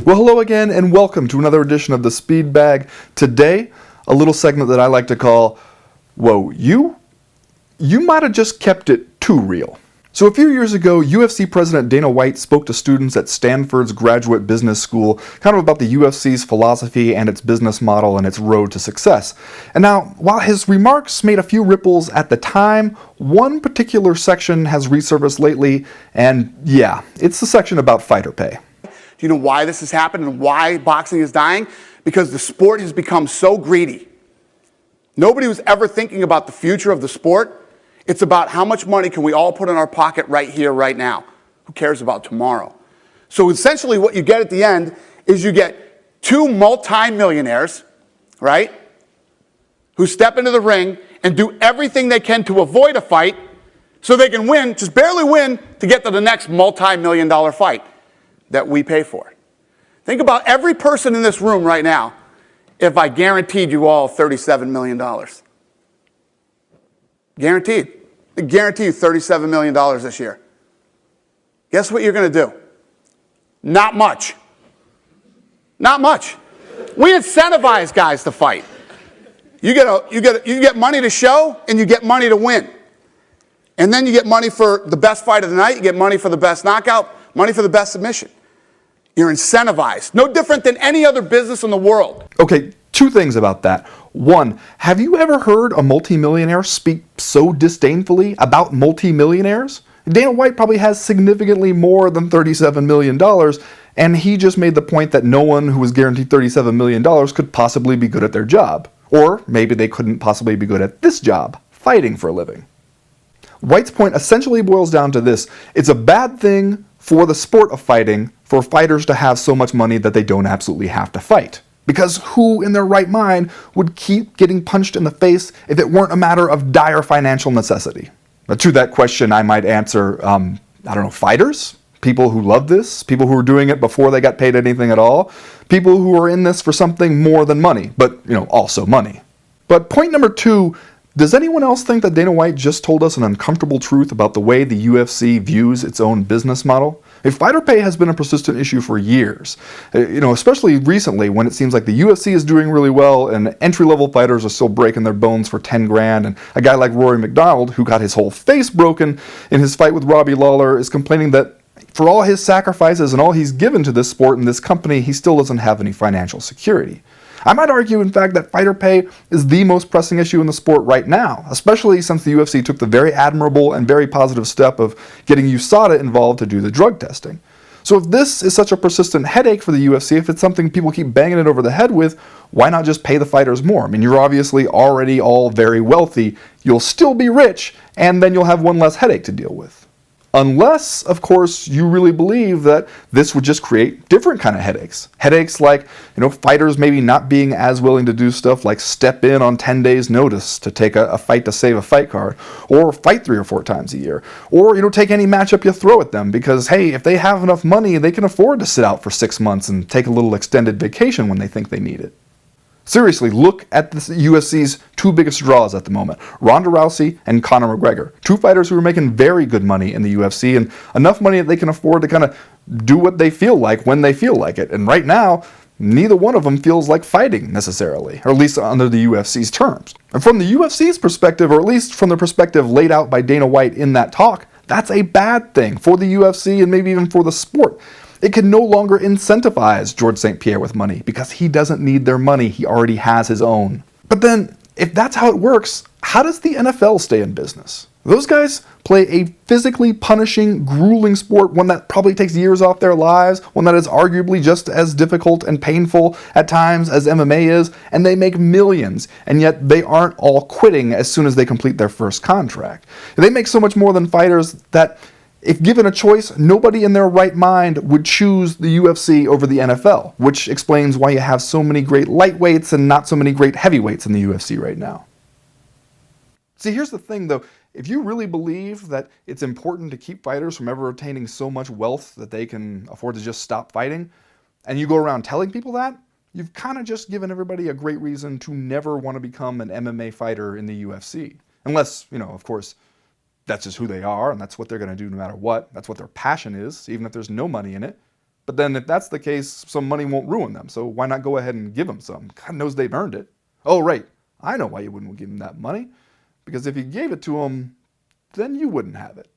Well, hello again and welcome to another edition of the Speed Bag. Today, a little segment that I like to call, Whoa, you might have just kept it too real. So a few years ago, UFC President Dana White spoke to students at Stanford's Graduate Business School kind of about the UFC's philosophy and its business model and its road to success. And now, while his remarks made a few ripples at the time, one particular section has resurfaced lately, and yeah, it's the section about fighter pay. Do you know why this has happened and why boxing is dying? Because the sport has become so greedy. Nobody was ever thinking about the future of the sport. It's about how much money can we all put in our pocket right here, right now. Who cares about tomorrow? So essentially what you get at the end is you get two multi-millionaires, right, who step into the ring and do everything they can to avoid a fight so they can win, just barely win, to get to the next multi-million-dollar fight that we pay for. Think about every person in this room right now if I guaranteed you all $37 million. Guaranteed. I guarantee you $37 million this year. Guess what you're going to do? Not much. Not much. We incentivize guys to fight. You get money to show and you get money to win. And then you get money for the best fight of the night, you get money for the best knockout, money for the best submission. You're incentivized. No different than any other business in the world. Okay, two things about that. One, have you ever heard a multimillionaire speak so disdainfully about multimillionaires? Dana White probably has significantly more than $37 million, and he just made the point that no one who was guaranteed $37 million could possibly be good at their job. Or maybe they couldn't possibly be good at this job, fighting for a living. White's point essentially boils down to this. It's a bad thing for the sport of fighting for fighters to have so much money that they don't absolutely have to fight. Because who in their right mind would keep getting punched in the face if it weren't a matter of dire financial necessity? Now, to that question, I might answer, fighters? People who love this? People who are doing it before they got paid anything at all? People who are in this for something more than money, but, also money. But point number two, does anyone else think that Dana White just told us an uncomfortable truth about the way the UFC views its own business model? Fighter pay has been a persistent issue for years, especially recently when it seems like the UFC is doing really well and entry-level fighters are still breaking their bones for 10 grand, and a guy like Rory McDonald, who got his whole face broken in his fight with Robbie Lawler, is complaining that for all his sacrifices and all he's given to this sport and this company, he still doesn't have any financial security. I might argue, in fact, that fighter pay is the most pressing issue in the sport right now, especially since the UFC took the very admirable and very positive step of getting USADA involved to do the drug testing. So if this is such a persistent headache for the UFC, if it's something people keep banging it over the head with, why not just pay the fighters more? I mean, you're obviously already all very wealthy, you'll still be rich, and then you'll have one less headache to deal with. Unless, of course, you really believe that this would just create different kind of headaches. Headaches like, fighters maybe not being as willing to do stuff like step in on 10 days notice to take a fight to save a fight card, or fight 3 or 4 times a year, or, take any matchup you throw at them because, hey, if they have enough money, they can afford to sit out for 6 months and take a little extended vacation when they think they need it. Seriously, look at the UFC's two biggest draws at the moment, Ronda Rousey and Conor McGregor. Two fighters who are making very good money in the UFC and enough money that they can afford to kind of do what they feel like when they feel like it. And right now, neither one of them feels like fighting necessarily, or at least under the UFC's terms. And from the UFC's perspective, or at least from the perspective laid out by Dana White in that talk, that's a bad thing for the UFC and maybe even for the sport. It can no longer incentivize George St. Pierre with money because he doesn't need their money, he already has his own. But then, if that's how it works, how does the NFL stay in business? Those guys play a physically punishing, grueling sport, one that probably takes years off their lives, one that is arguably just as difficult and painful at times as MMA is, and they make millions, and yet they aren't all quitting as soon as they complete their first contract. They make so much more than fighters that, if given a choice, nobody in their right mind would choose the UFC over the NFL, which explains why you have so many great lightweights and not so many great heavyweights in the UFC right now. See, here's the thing though, if you really believe that it's important to keep fighters from ever attaining so much wealth that they can afford to just stop fighting, and you go around telling people that, you've kind of just given everybody a great reason to never want to become an MMA fighter in the UFC. Unless, of course, that's just who they are, and that's what they're going to do no matter what. That's what their passion is, even if there's no money in it. But then if that's the case, some money won't ruin them. So why not go ahead and give them some? God knows they've earned it. Oh, right. I know why you wouldn't give them that money. Because if you gave it to them, then you wouldn't have it.